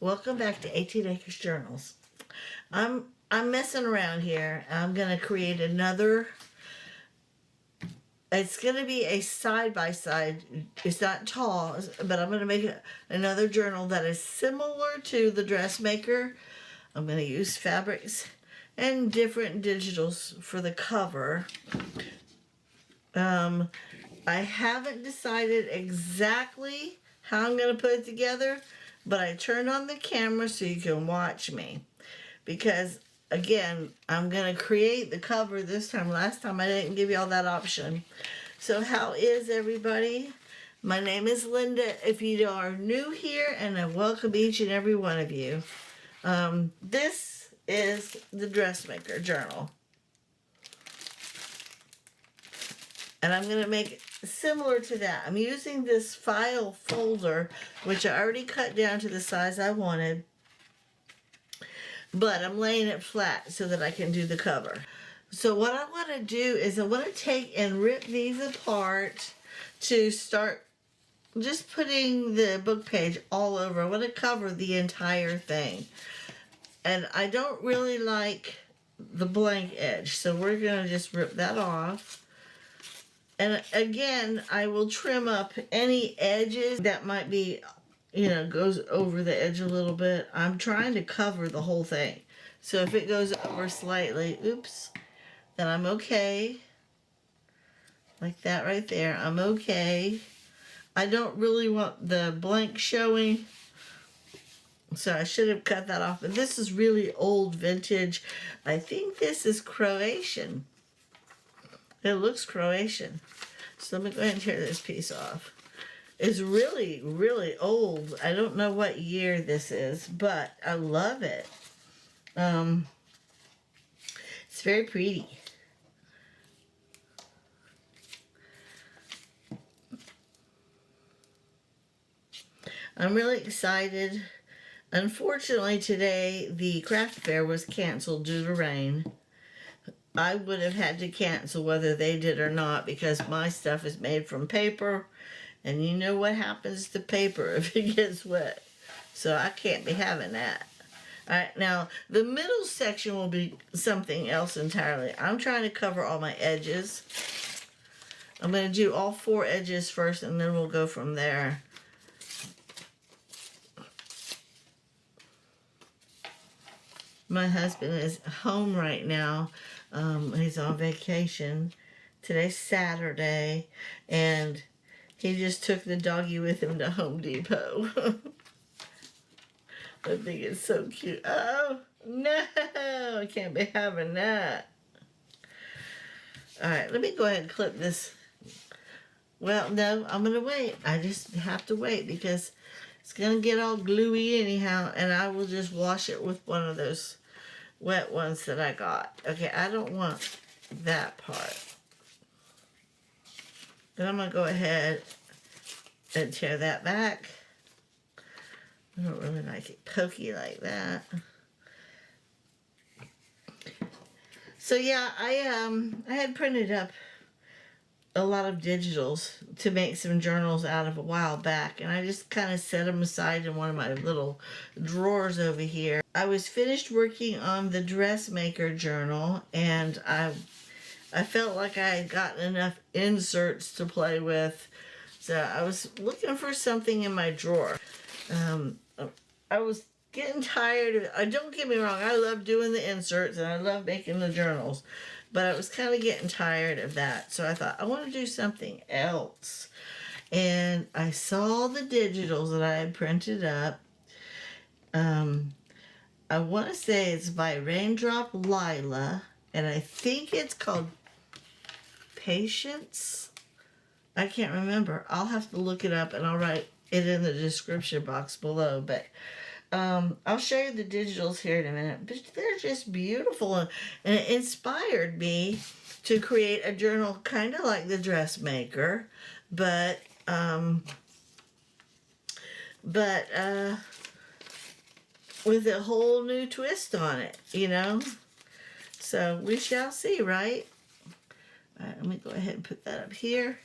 Welcome back to 18 Acres Journals. I'm messing around here. I'm gonna create another. It's gonna be a side by side. It's not tall, but I'm gonna make another journal that is similar to the Dressmaker. I'm gonna use fabrics and different digitals for the cover. I haven't decided exactly how I'm going to put it together, but I turned on the camera so you can watch me. Because, again, I'm going to create the cover this time. Last time I didn't give you all that option. So how is everybody? My name is Linda. If you are new here, and I welcome each and every one of you. This is the Dressmaker Journal. And I'm going to make it similar to that. I'm using this file folder, which I already cut down to the size I wanted. But I'm laying it flat so that I can do the cover. So what I want to do is I want to take and rip these apart to start just putting the book page all over. I want to cover the entire thing. And I don't really like the blank edge. So we're going to just rip that off. And again, I will trim up any edges that might be, goes over the edge a little bit. I'm trying to cover the whole thing. So if it goes over slightly, oops, then I'm okay. Like that right there, I'm okay. I don't really want the blank showing, so I should have cut that off. But this is really old vintage. I think this is Croatian. It looks Croatian. So let me go ahead and tear this piece off. It's really, really old. I don't know what year this is, but I love it. It's very pretty. I'm really excited. Unfortunately, today the craft fair was canceled due to rain. I would have had to cancel whether they did or not because my stuff is made from paper, and you know what happens to paper if it gets wet. So I can't be having that. All right, now the middle section will be something else entirely. I'm trying to cover all my edges. I'm going to do all 4 edges first, and then we'll go from there. My husband is home right now. He's on vacation. Today's Saturday, and he just took the doggy with him to Home Depot. I think it's so cute. Oh, no, I can't be having that. All right, let me go ahead and clip this. Well, no, I'm going to wait. I just have to wait because it's going to get all gluey anyhow, and I will just wash it with one of those wet ones that I got. Okay, I don't want that part. Then I'm going to go ahead and tear that back. I don't really like it pokey like that. So yeah, I had printed up a lot of digitals to make some journals out of a while back, and I just kind of set them aside in one of my little drawers over here. I was finished working on the Dressmaker Journal, and I felt like I had gotten enough inserts to play with, so I was looking for something in my drawer. I was getting tired of it. Don't get me wrong, I love doing the inserts and I love making the journals, but I was kind of getting tired of that. So I thought, I want to do something else. And I saw the digitals that I had printed up. I want to say it's by Raindrop Lila, and I think it's called Patience. I can't remember. I'll have to look it up, and I'll write it in the description box below. But I'll show you the digitals here in a minute. But they're just beautiful, and it inspired me to create a journal kind of like the Dressmaker, but with a whole new twist on it, So we shall see, right? All right, let me go ahead and put that up here.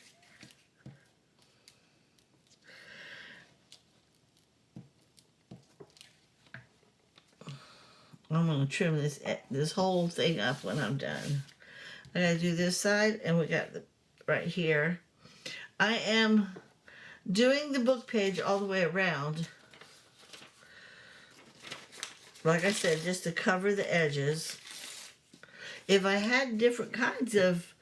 I'm going to trim this whole thing up when I'm done. I got to do this side, and we got the right here. I am doing the book page all the way around. Like I said, just to cover the edges. If I had different kinds of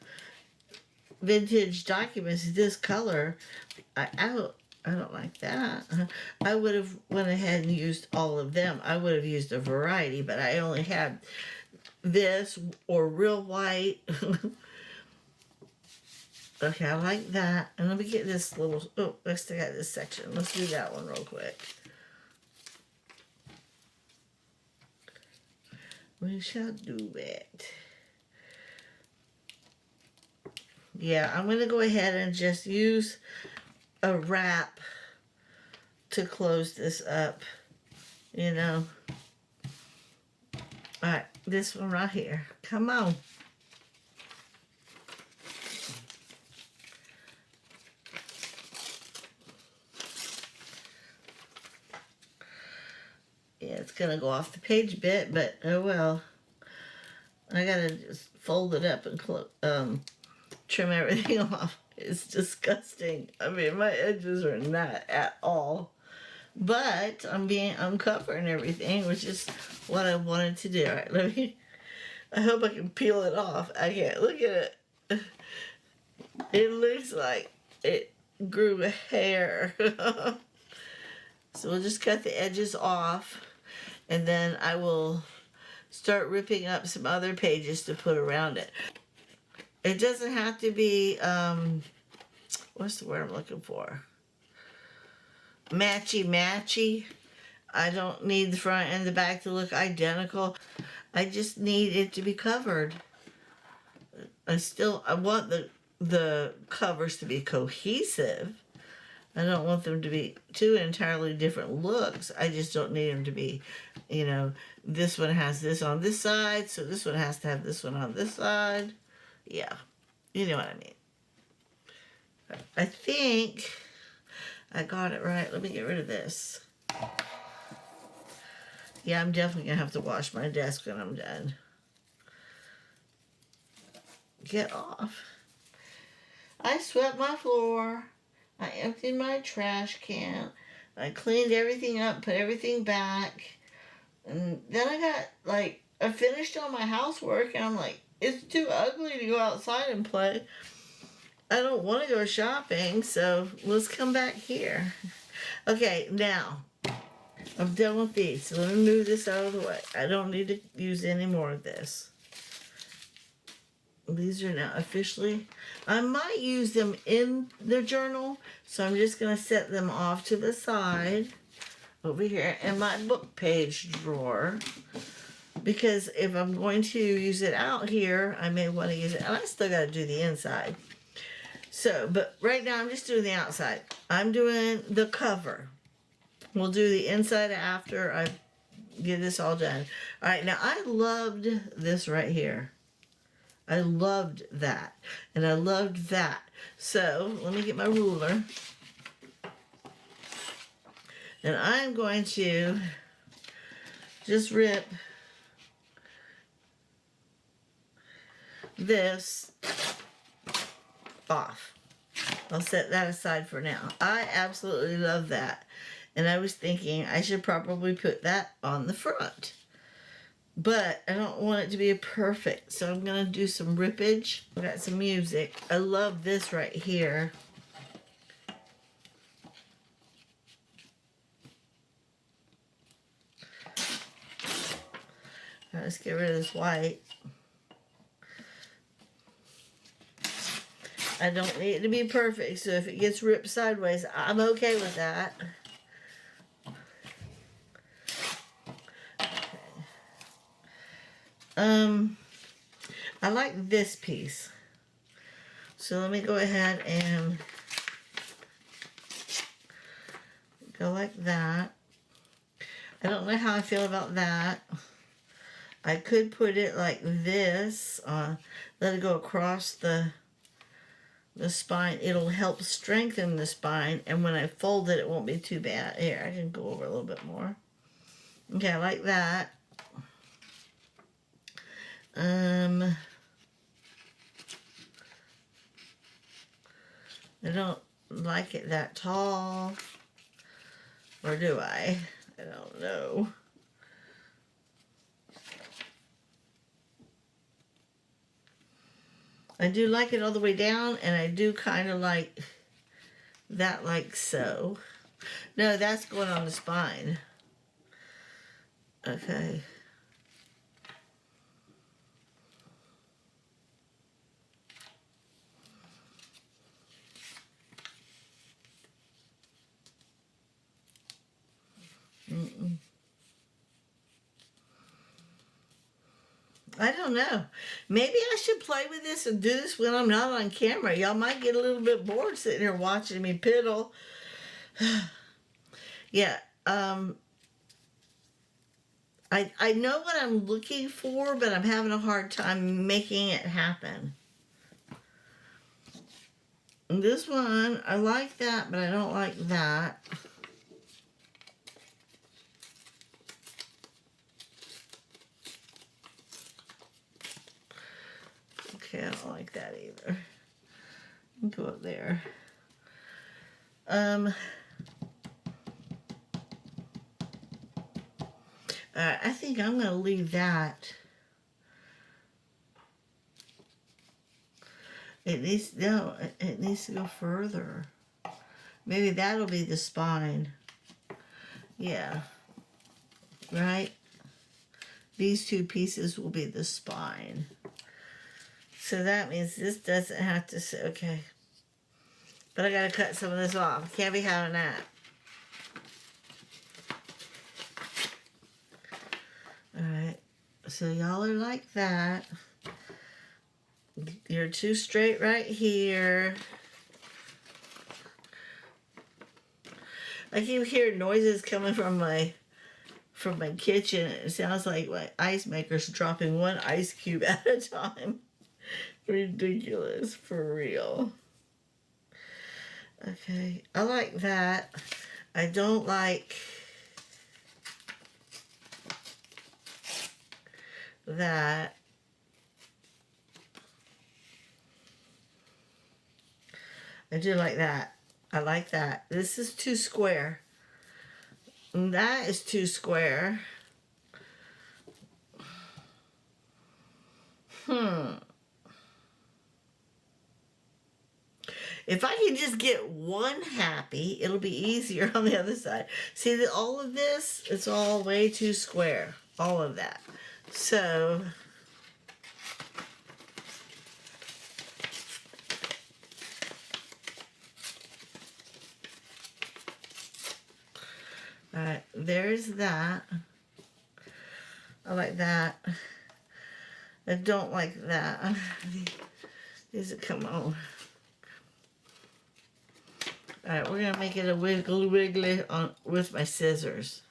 vintage documents this color, I don't like that. I would have went ahead and used all of them. I would have used a variety, but I only had this or real white. Okay, I like that. And let me get this little, oh, I still got this section. Let's do that one real quick. We shall do it. Yeah, I'm going to go ahead and just use a wrap to close this up, you know. All right, this one right here. Come on. Yeah, it's going to go off the page a bit, but oh well. I got to just fold it up and trim everything off. It's disgusting. I mean, my edges are not at all. But I'm covering everything, which is what I wanted to do. All right, I hope I can peel it off. I can't. Look at it. It looks like it grew a hair. So we'll just cut the edges off, and then I will start ripping up some other pages to put around it. It doesn't have to be, what's the word I'm looking for? Matchy-matchy. I don't need the front and the back to look identical. I just need it to be covered. I want the covers to be cohesive. I don't want them to be two entirely different looks. I just don't need them to be, you know, this one has this on this side, so this one has to have this one on this side. Yeah, you know what I mean. I think I got it right. Let me get rid of this. Yeah, I'm definitely going to have to wash my desk when I'm done. Get off. I swept my floor. I emptied my trash can. I cleaned everything up, put everything back. And then I finished all my housework, and I'm like, it's too ugly to go outside and play. I don't want to go shopping, so let's come back here. Okay, now, I'm done with these, so let me move this out of the way. I don't need to use any more of this. These are now officially, I might use them in the journal, so I'm just going to set them off to the side over here in my book page drawer, because if I'm going to use it out here, I may want to use it, and I still got to do the inside. So, but right now I'm just doing the outside. I'm doing the cover. We'll do the inside after I get this all done. All right, now I loved this right here. I loved that. And I loved that. So, let me get my ruler. And I'm going to just rip this off. I'll set that aside for now. I absolutely love that. And I was thinking I should probably put that on the front. But I don't want it to be perfect, so I'm going to do some rippage. I got some music. I love this right here. Right, let's get rid of this white. I don't need it to be perfect, so if it gets ripped sideways, I'm okay with that. I like this piece. So let me go ahead and go like that. I don't know how I feel about that. I could put it like this, let it go across the spine. It'll help strengthen the spine, and when I fold it, it won't be too bad. Here, I can go over a little bit more. Okay, I like that. I don't like it that tall. Or do I? I don't know. I do like it all the way down, and I do kind of like that, like so. No, that's going on the spine. Okay. I don't know. Maybe I should play with this and do this when I'm not on camera. Y'all might get a little bit bored sitting here watching me piddle. Yeah. I know what I'm looking for, but I'm having a hard time making it happen. And this one, I like that, but I don't like that. Okay, I don't like that either. Go up there. I think I'm gonna leave that. It needs it needs to go further. Maybe that'll be the spine. Yeah. Right? These two pieces will be the spine. So that means this doesn't have to say, okay. But I gotta cut some of this off. Can't be having that. Alright. So y'all are like that. You're too straight right here. I keep hearing noises coming from my kitchen. It sounds like my ice maker's dropping one ice cube at a time. Ridiculous, for real. Okay, I like that. I don't like that. I do like that. I like that. This is too square. And that is too square. If I can just get one happy, it'll be easier on the other side. See, that all of this, it's all way too square. All of that. So, alright, there's that. I like that. I don't like that. These come on. Alright, we're going to make it a wiggly on with my scissors.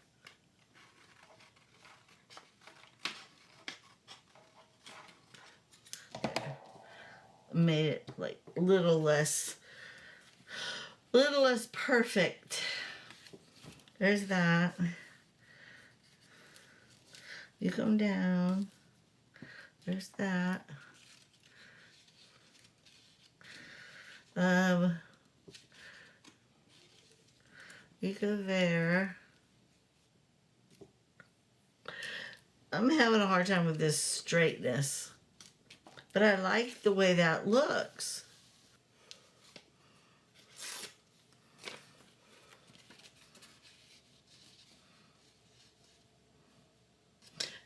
Made it like a little less perfect. There's that. You come down. There's that. You go there. I'm having a hard time with this straightness. But I like the way that looks.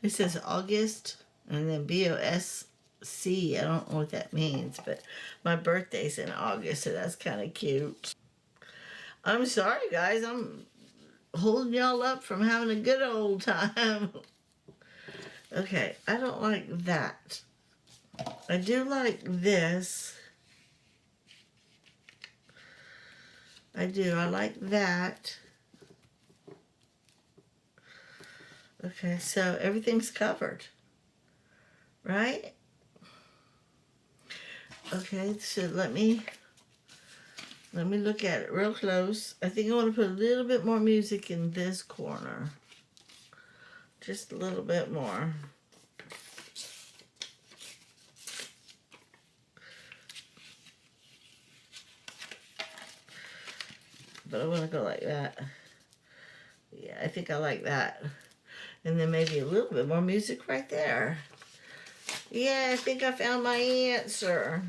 It says August and then BOSC. I don't know what that means, but my birthday's in August, so that's kind of cute. I'm sorry, guys. I'm holding y'all up from having a good old time. Okay, I don't like that. I do like this. I do. I like that. Okay, so everything's covered. Right? Okay, so let me look at it real close. I think I want to put a little bit more music in this corner. Just a little bit more. but I want to go like that. Yeah, I think I like that. And then maybe a little bit more music right there. Yeah, I think I found my answer.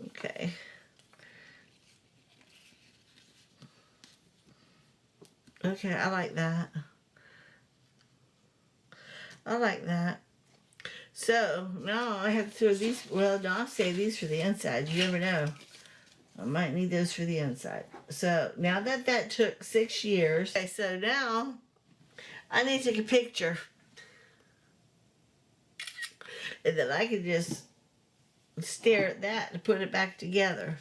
Okay. Okay, I like that. I like that. So, now I have to throw these, well, no, I'll save these for the inside. You never know. I might need those for the inside. So, now that took 6 years. Okay, so now I need to take a picture. And then I can just stare at that and put it back together.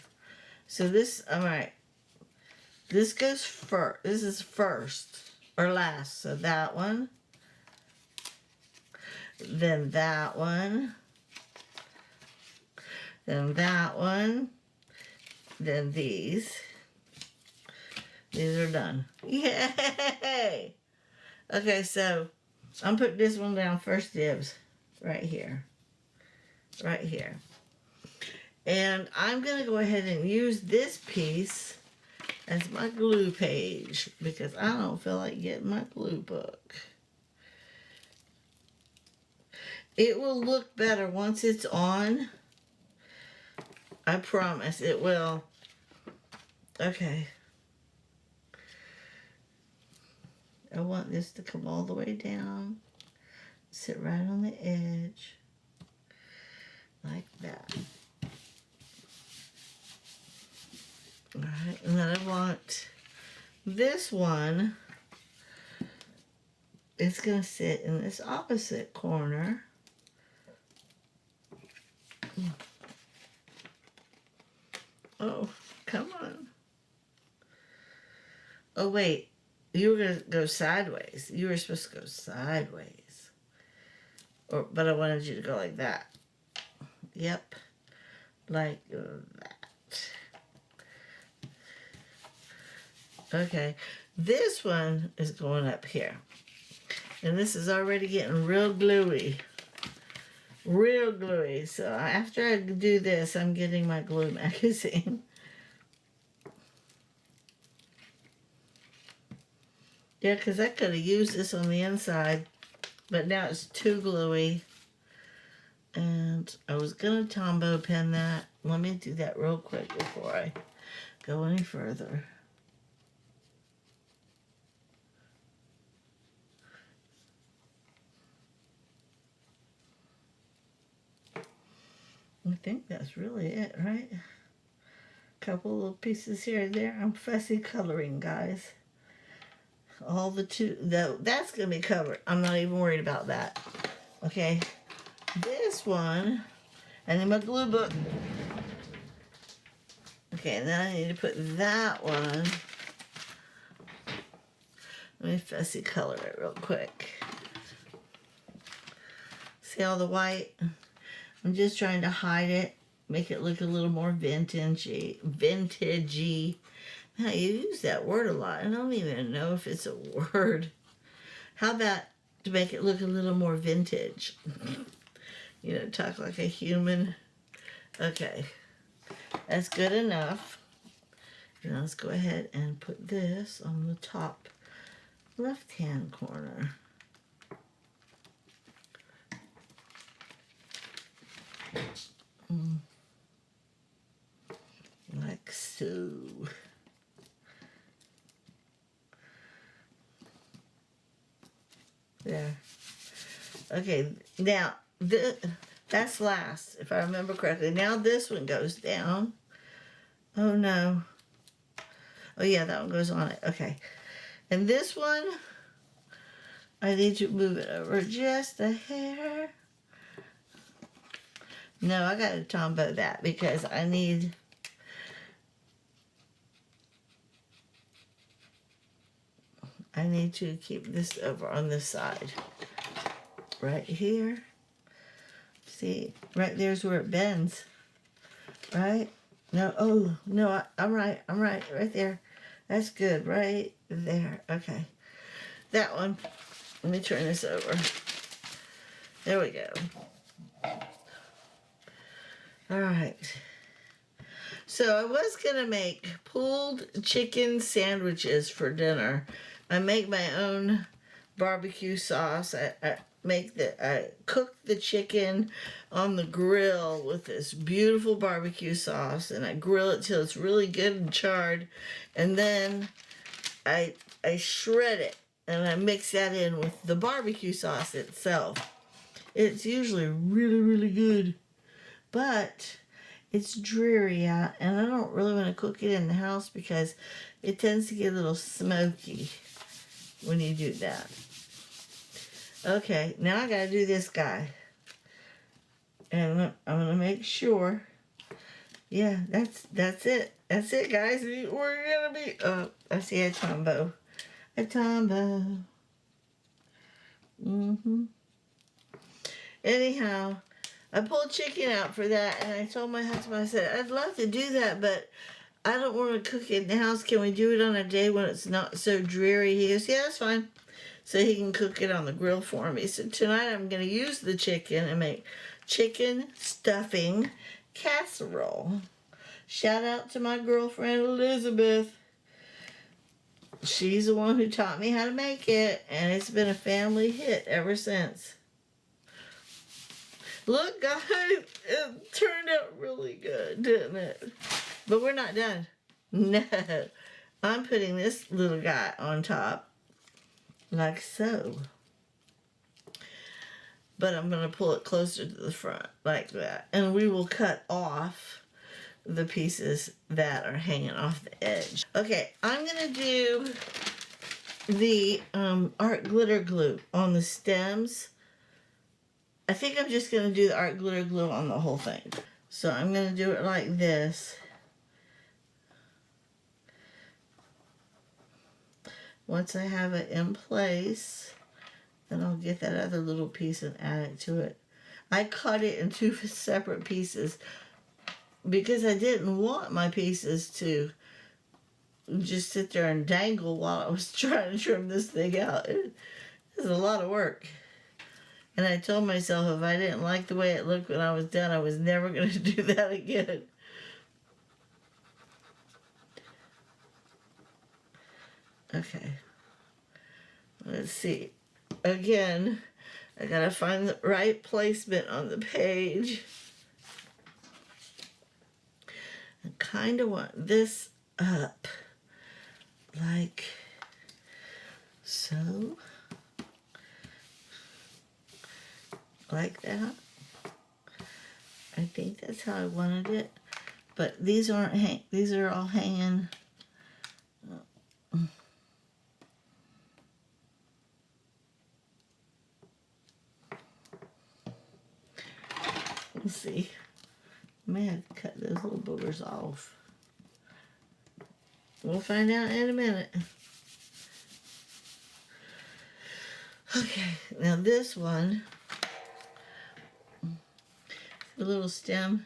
So this, all right. This goes first. This is first or last. So that one. Then that one. Then that one. Then these. These are done. Yay! Okay, so I'm putting this one down first dibs. Right here. Right here. And I'm going to go ahead and use this piece as my glue page because I don't feel like getting my glue book. It will look better once it's on. I promise it will. Okay. I want this to come all the way down. Sit right on the edge. Like that. Alright, and then I want this one. It's going to sit in this opposite corner. Oh, come on. Oh, wait. You were going to go sideways. You were supposed to go sideways. But I wanted you to go like that. Yep. Like that. Okay. This one is going up here. And this is already getting real gluey. Real gluey. So after I do this, I'm getting my glue magazine. Yeah, because I could have used this on the inside, but now it's too gluey. And I was going to Tombow pen that. Let me do that real quick before I go any further. I think that's really it, right? Couple little pieces here and there. I'm fussy coloring, guys. All the that's going to be covered. I'm not even worried about that. Okay. This one, and then my glue book. Okay, and then I need to put that one. Let me fussy color it real quick. See all the white? I'm just trying to hide it, make it look a little more vintagey. Now, you use that word a lot. I don't even know if it's a word. How about to make it look a little more vintage? You know, talk like a human. Okay, that's good enough. Now let's go ahead and put this on the top left-hand corner. Like so. There. Okay, now that's last, if I remember correctly. Now this one goes down. Oh no. Oh yeah, that one goes on it. Okay. And this one, I need to move it over just a hair. No, I got to Tombow that because I need... to keep this over on this side. Right here. See, right there's where it bends. Right? No, oh, no, I'm right, right there. That's good, right there. Okay. That one. Let me turn this over. There we go. All right. So I was gonna make pulled chicken sandwiches for dinner. I make my own barbecue sauce. I cook the chicken on the grill with this beautiful barbecue sauce, and I grill it till it's really good and charred, and then I shred it and I mix that in with the barbecue sauce itself. It's usually really good, but it's dreary out, and I don't really want to cook it in the house because it tends to get a little smoky when you do that. Okay, now I gotta do this guy. And I'm gonna make sure. Yeah, that's it. That's it, guys. We're gonna be. Oh, I see a tombow. A tombow. Anyhow, I pulled chicken out for that, and I told my husband, I said, I'd love to do that, but I don't want to cook it in the house. Can we do it on a day when it's not so dreary? He goes, yeah, that's fine. So he can cook it on the grill for me. So tonight I'm going to use the chicken and make chicken stuffing casserole. Shout out to my girlfriend Elizabeth. She's the one who taught me how to make it, and it's been a family hit ever since. Look, guys, it turned out really good, didn't it? But we're not done. No. I'm putting this little guy on top. Like so. But I'm going to pull it closer to the front, like that. And we will cut off the pieces that are hanging off the edge. Okay, I'm going to do the art glitter glue on the stems. I think I'm just going to do the art glitter glue on the whole thing. So I'm going to do it like this. Once I have it in place, then I'll get that other little piece and add it to it. I cut it in two separate pieces because I didn't want my pieces to just sit there and dangle while I was trying to trim this thing out. It was a lot of work. And I told myself if I didn't like the way it looked when I was done, I was never going to do that again. Okay. Let's see. Again, I gotta find the right placement on the page. I kind of want this up like so. Like that. I think that's how I wanted it. But these aren't these are all hanging. Let's see. I may have to cut those little boogers off. We'll find out in a minute. Okay, now this one, the little stem,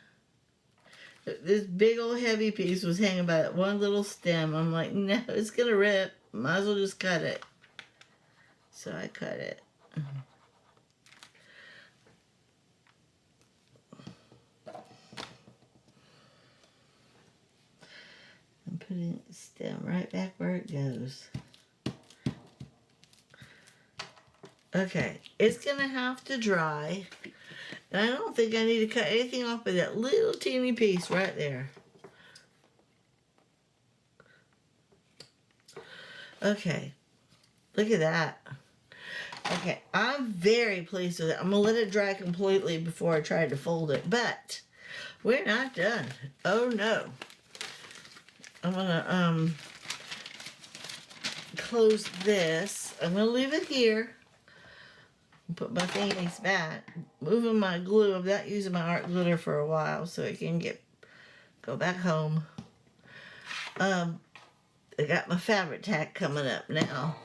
this big old heavy piece was hanging by that one little stem. I'm like, no, it's gonna rip. Might as well just cut it. So I cut it. I'm putting the stem right back where it goes. Okay, it's gonna have to dry. And I don't think I need to cut anything off but that little teeny piece right there. Okay, look at that. Okay, I'm very pleased with it. I'm gonna let it dry completely before I try to fold it, but we're not done. Oh no. I'm gonna close this. I'm gonna leave it here. Put my thingies back. Moving my glue. I'm not using my art glitter for a while so it can go back home. I got my fabric tack coming up now.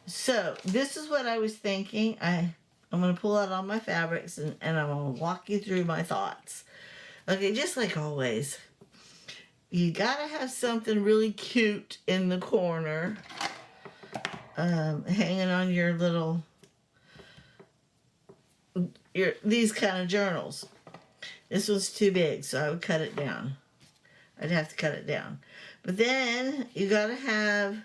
So this is what I was thinking. I'm gonna pull out all my fabrics and I'm gonna walk you through my thoughts. Okay, just like always. You gotta have something really cute in the corner, hanging on your little, these kind of journals. This was too big, so I would cut it down. I'd have to cut it down. But then you gotta have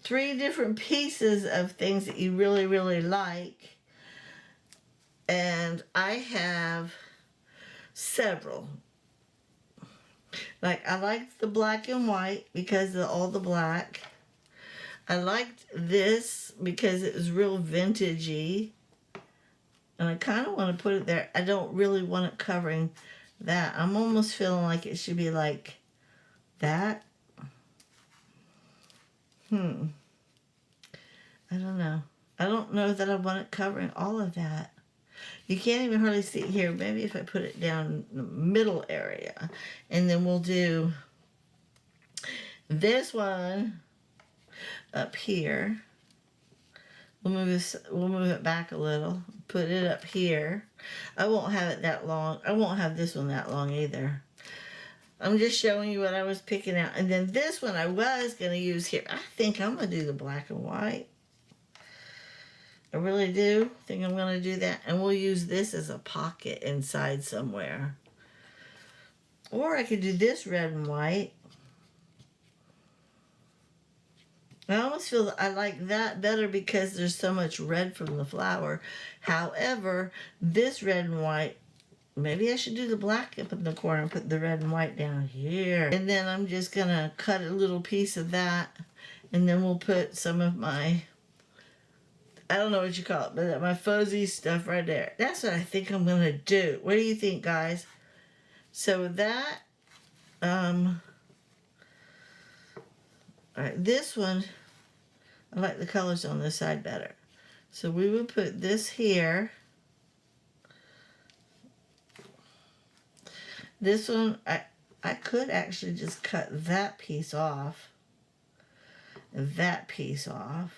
3 different pieces of things that you really, really like. And I have several. Like, I liked the black and white because of all the black. I liked this because it was real vintagey. And I kind of want to put it there. I don't really want it covering that. I'm almost feeling like it should be like that. I don't know. I don't know that I want it covering all of that. You can't even hardly see it here. Maybe if I put it down in the middle area. And then we'll do this one up here. We'll move it back a little. Put it up here. I won't have it that long. I won't have this one that long either. I'm just showing you what I was picking out. And then this one I was going to use here. I think I'm going to do the black and white. I really do think I'm going to do that. And we'll use this as a pocket inside somewhere. Or I could do this red and white. I almost feel that I like that better because there's so much red from the flower. However, this red and white, maybe I should do the black up in the corner and put the red and white down here. And then I'm just going to cut a little piece of that. And then we'll put some of my, I don't know what you call it, but my fuzzy stuff right there. That's what I think I'm going to do. What do you think, guys? So with that, all right, this one, I like the colors on this side better. So we would put this here. This one, I could actually just cut that piece off. And that piece off.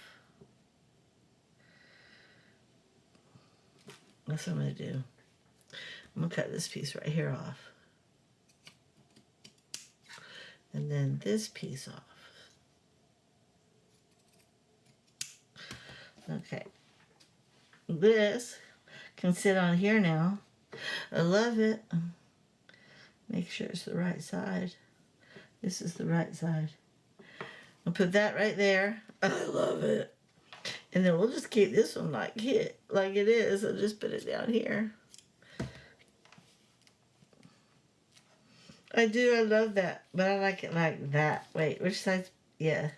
That's what I'm going to do. I'm going to cut this piece right here off. And then this piece off. Okay. This can sit on here now. I love it. Make sure it's the right side. This is the right side. I'll put that right there. I love it. And then we'll just keep this one like it is. I'll just put it down here. I do. I love that. But I like it like that. Wait, which side? Yeah.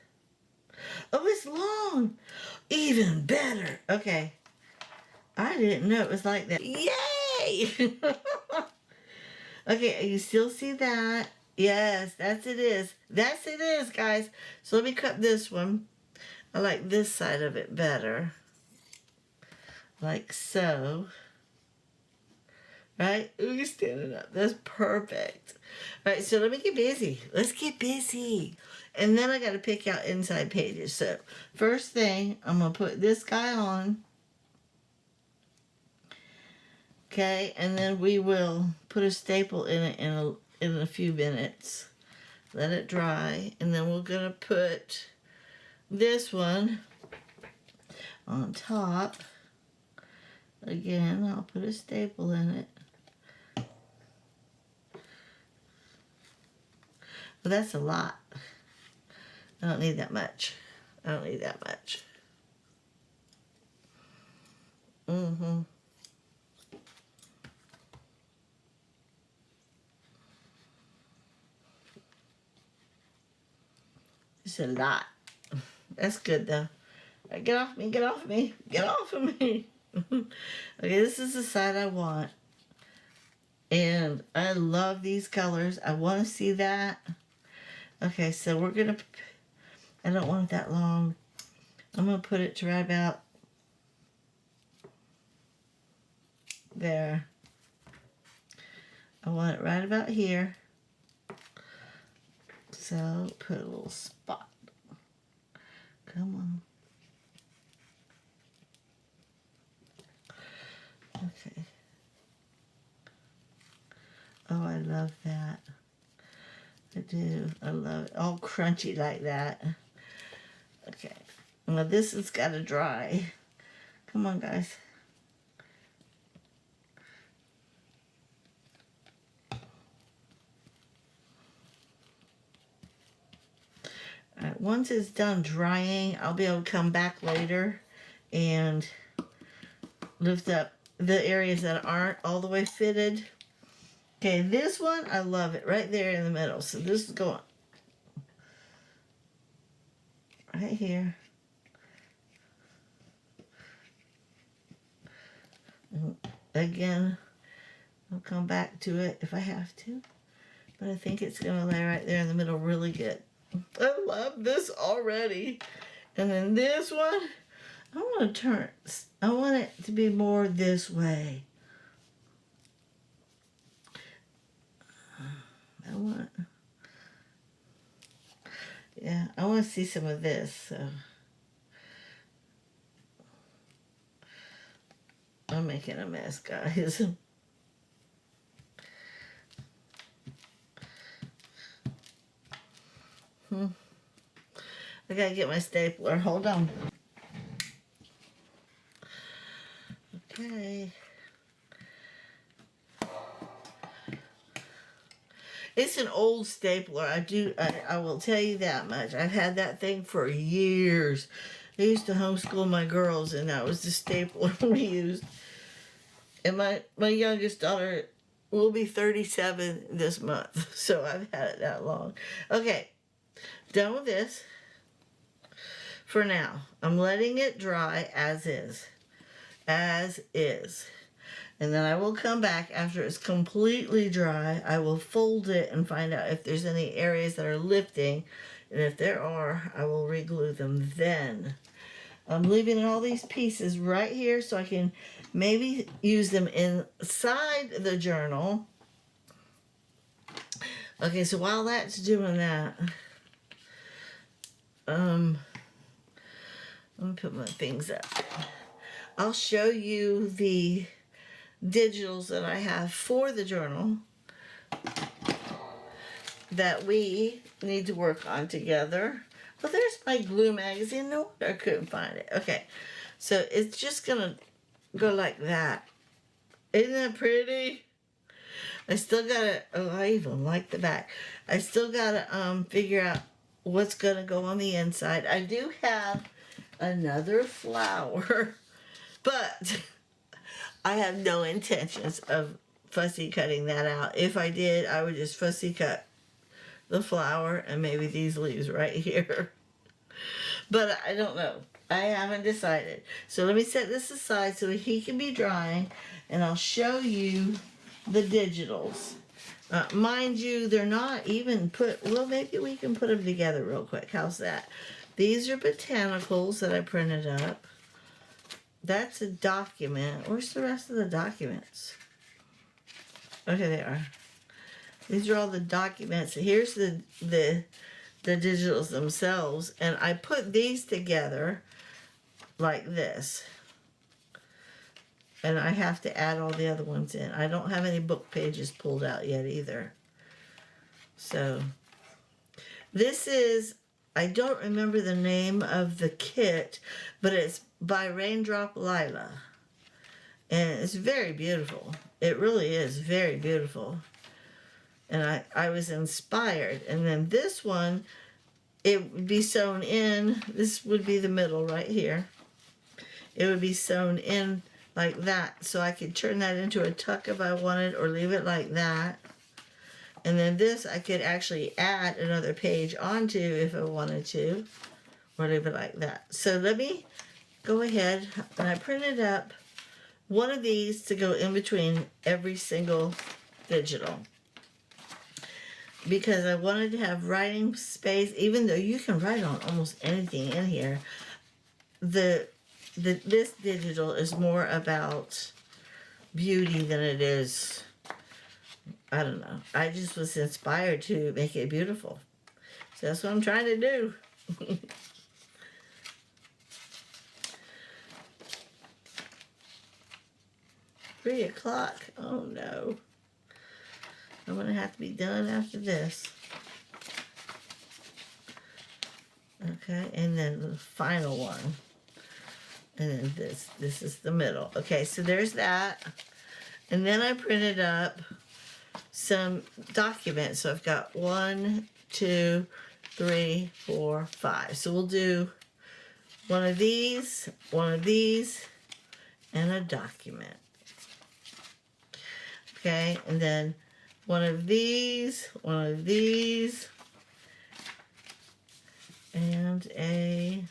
Oh, it's long. Even better. Okay. I didn't know it was like that. Yay! Okay, you still see that? Yes, that's it is. That's it is, guys. So let me cut this one. I like this side of it better. Like so. Right? Ooh, you're standing up. That's perfect. All right, so let me get busy. Let's get busy. And then I got to pick out inside pages. So first thing, I'm going to put this guy on. Okay, and then we will put a staple in it in a few minutes. Let it dry. And then we're going to put this one on top. Again, I'll put a staple in it. But that's a lot. I don't need that much. I don't need that much. It's a lot. That's good though. Right, get off me, get off me, get off of me. Okay, this is the side I want. And I love these colors. I want to see that. Okay, so we're going to, I don't want it that long. I'm going to put it to right about there. I want it right about here. So put a little spot. Come on. Okay. Oh, I love that. I do. I love it. All crunchy like that. Okay. Now this has got to dry. Come on, guys. Alright, once it's done drying, I'll be able to come back later and lift up the areas that aren't all the way fitted. Okay, this one, I love it, right there in the middle. So this is going right here. And again, I'll come back to it if I have to. But I think it's going to lay right there in the middle really good. I love this already. And then this one, I want to turn, I want it to be more this way. I want to see some of this. So I'm making a mess, guys. I gotta get my stapler. Hold on. Okay. It's an old stapler. I will tell you that much. I've had that thing for years. I used to homeschool my girls, and that was the stapler we used. And my youngest daughter will be 37 this month, so I've had it that long. Okay, done with this. For now, I'm letting it dry as is. As is. And then I will come back after it's completely dry. I will fold it and find out if there's any areas that are lifting. And if there are, I will re-glue them then. I'm leaving all these pieces right here so I can maybe use them inside the journal. Okay, so while that's doing that, let me put my things up. I'll show you the digitals that I have for the journal that we need to work on together. Well, there's my glue magazine. No wonder I couldn't find it. Okay, so it's just gonna go like that. Isn't that pretty? I still gotta, oh, I even like the back. I still gotta figure out what's gonna go on the inside. I do have another flower, but I have no intentions of fussy cutting that out. If I did, I would just fussy cut the flower and maybe these leaves right here. But I don't know. I haven't decided. So let me set this aside so he can be drying, and I'll show you the digitals. Mind you, they're not even put, well, maybe we can put them together real quick. How's that? These are botanicals that I printed up. That's a document. Where's the rest of the documents? Okay, they are. These are all the documents. Here's the digitals themselves. And I put these together like this. And I have to add all the other ones in. I don't have any book pages pulled out yet either. So, this is, I don't remember the name of the kit, but it's by Raindrop Lila. And it's very beautiful. It really is very beautiful. And I was inspired. And then this one, it would be sewn in. This would be the middle right here. It would be sewn in like that. So I could turn that into a tuck if I wanted, or leave it like that. And then this I could actually add another page onto if I wanted to, or leave it like that. So let me go ahead, and I printed up one of these to go in between every single digital, because I wanted to have writing space. Even though you can write on almost anything in here, this digital is more about beauty than it is, I don't know. I just was inspired to make it beautiful. So that's what I'm trying to do. 3 o'clock. Oh no. I'm going to have to be done after this. Okay, and then the final one. And then this is the middle. Okay, so there's that. And then I printed up some documents. So I've got 1, 2, 3, 4, 5. So we'll do one of these, and a document. Okay, and then one of these, and a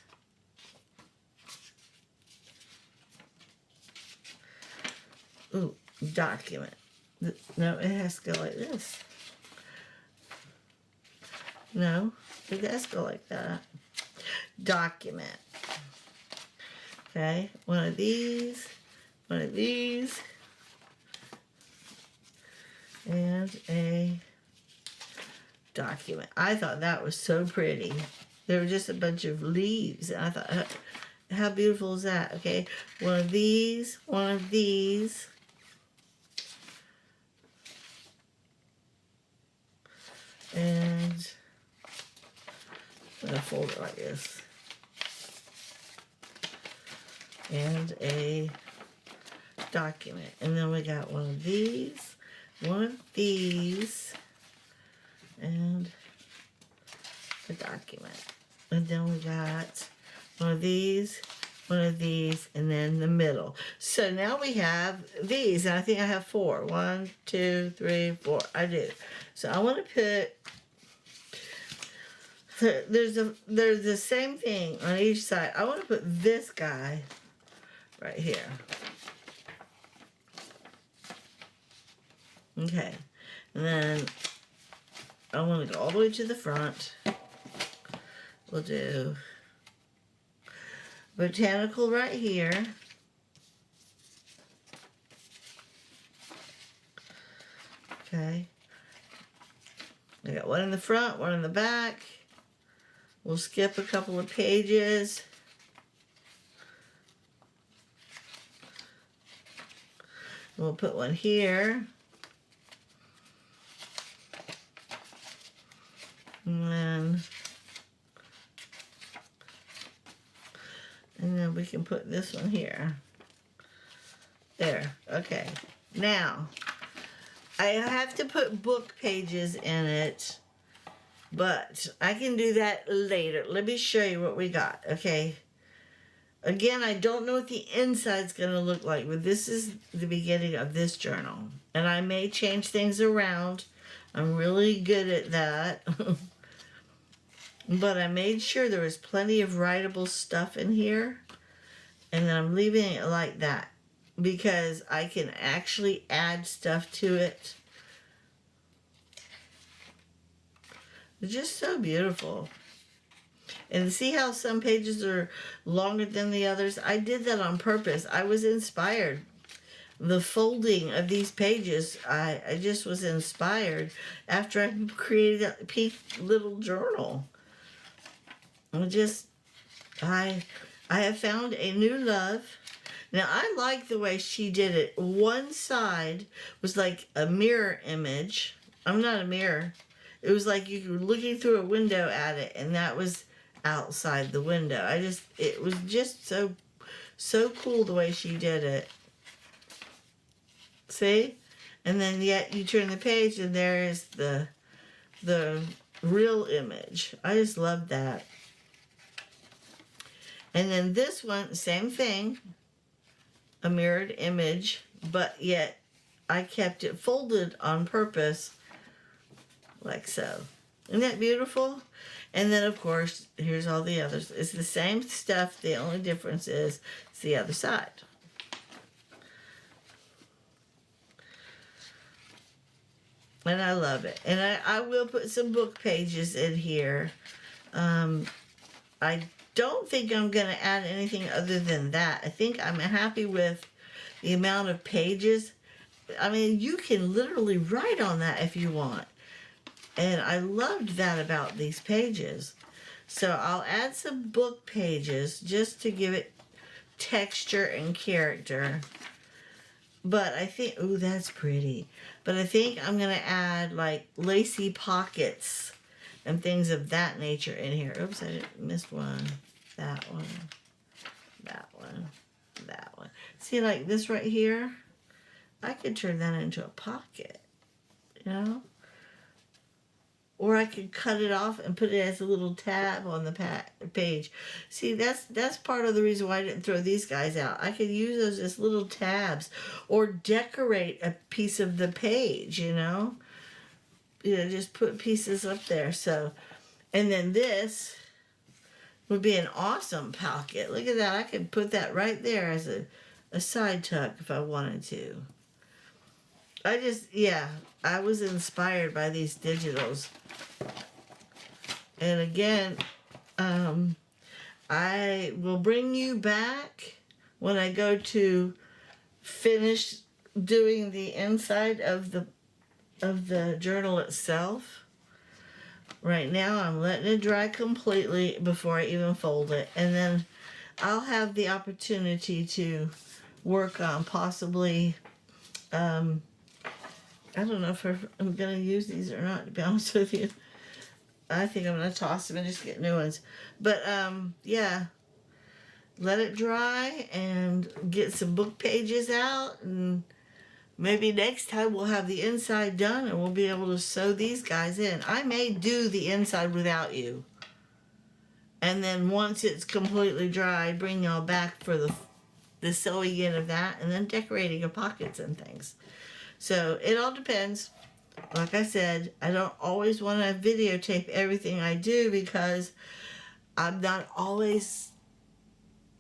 document. No, it has to go like this. No, it does go like that. Document. Okay, one of these, and a document. I thought that was so pretty. There were just a bunch of leaves, and I thought, how beautiful is that? Okay, one of these, and I'm gonna fold it like this. And a document. And then we got one of these, and a document. And then we got one of these, and then the middle. So now we have these, and I think I have 4. 1, 2, 3, 4. I do. So I want to put, there's the same thing on each side. I want to put this guy right here. Okay, and then I want to go all the way to the front. We'll do botanical right here. Okay, I got one in the front, one in the back. We'll skip a couple of pages. We'll put one here. And then we can put this one here. There. Okay. Now, I have to put book pages in it, but I can do that later. Let me show you what we got, okay? Again, I don't know what the inside's going to look like, but this is the beginning of this journal. And I may change things around. I'm really good at that. But I made sure there was plenty of writable stuff in here. And then I'm leaving it like that, because I can actually add stuff to it. It's just so beautiful. And see how some pages are longer than the others? I did that on purpose. I was inspired. The folding of these pages, I just was inspired after I created a pink little journal. I have found a new love. Now, I like the way she did it. One side was like a mirror image. I'm not a mirror. It was like you were looking through a window at it, and that was outside the window. It was just so cool the way she did it. See? And then yet you turn the page, and there is the real image. I just love that. And then this one, same thing, a mirrored image, but yet I kept it folded on purpose, like so. Isn't that beautiful? And then, of course, here's all the others. It's the same stuff. The only difference is it's the other side. And I love it. And I will put some book pages in here. I don't think I'm going to add anything other than that. I think I'm happy with the amount of pages. I mean, you can literally write on that if you want. And I loved that about these pages. So I'll add some book pages just to give it texture and character. But I think, ooh, that's pretty. But I think I'm going to add like lacy pockets and things of that nature in here. Oops, I missed one. That one. That one. That one. See, like this right here? I could turn that into a pocket. You know? or I could cut it off and put it as a little tab on the page. See, that's part of the reason why I didn't throw these guys out. I could use those as little tabs or decorate a piece of the page, you know? Just put pieces up there. So, and then this would be an awesome pocket. Look at that. I could put that right there as a side tuck if I wanted to. I was inspired by these digitals. And again, I will bring you back when I go to finish doing the inside of the journal itself. Right now I'm letting it dry completely before I even fold it, and then I'll have the opportunity to work on possibly I don't know if I'm gonna use these or not, to be honest with you. I think I'm gonna toss them and just get new ones. But yeah, let it dry and get some book pages out, and maybe next time we'll have the inside done and we'll be able to sew these guys in. I may do the inside without you. And then once it's completely dry, bring y'all back for the sewing in of that, and then decorating your pockets and things. So it all depends. Like I said, I don't always want to videotape everything I do because I'm not always,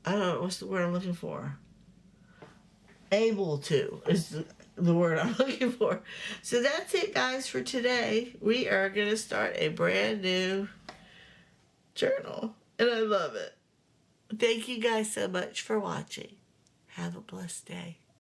I don't know, what's the word I'm looking for? Able to is the word I'm looking for. So that's it, guys, for today. We are going to start a brand new journal, and I love it. Thank you guys so much for watching. Have a blessed day.